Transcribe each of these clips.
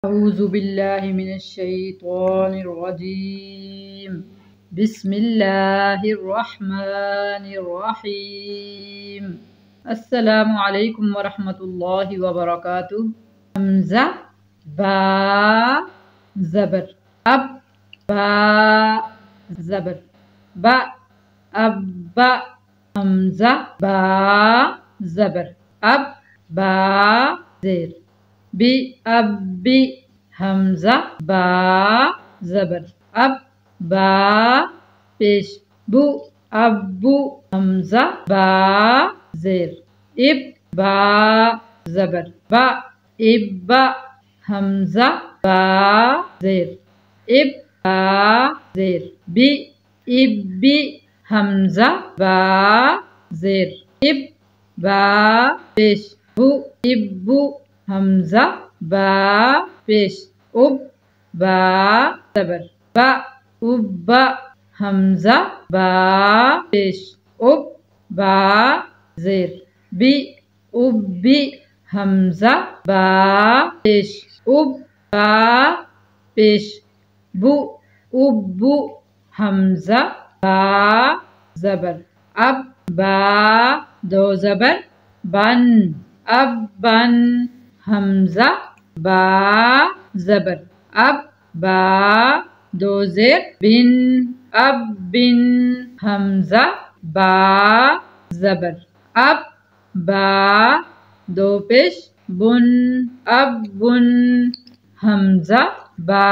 أعوذ بالله من الشيطان الرجيم. بسم الله الرحمن الرحيم. السلام عليكم ورحمة الله وبركاته. حمزة با زبر أب با زبر با أب حمزة با زبر أب با زير بی اب بی حمزہ با زبر اب با پیش بو ابو حمزہ با زیر اب با زبر با اب حمزہ با زیر اب با زیر بی اب حمزہ با زیر اب با پیش بو ابو حمزہ با پیش اب با زبر با اب حمزہ با پیش اب با زیر بی اب حمزہ با پیش اب با پیش بو اب حمزہ با زبر اب با دو زبر بن اب بن حمزہ با زبر اب با دو زیر بن اب بن حمزہ با زبر اب با دو پیش بن اب بن حمزہ با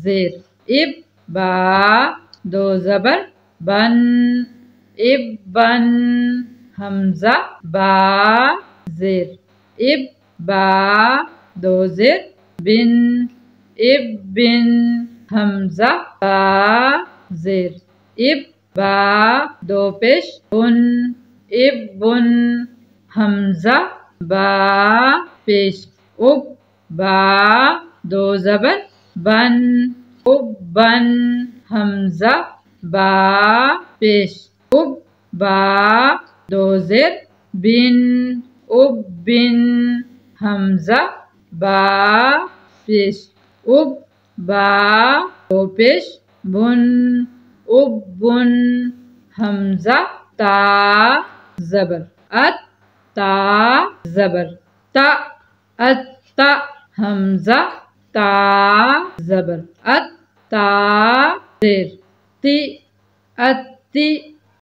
زیر اب با دو زبر بن اب بن حمزہ با زیر اب با دو زیر بن اب بن حمزہ با زیر اب با دو پیش بن اب بن حمزہ با پیش اب با دو زبر بن اب بن حمزہ با پیش اب با دو زیر بن اب بن حمزہ با پیش اب با دو پیش بن اب بن حمزہ تا زبر ات تا زبر تا ات تا حمزہ تا زبر ات تا زیر تی ات تی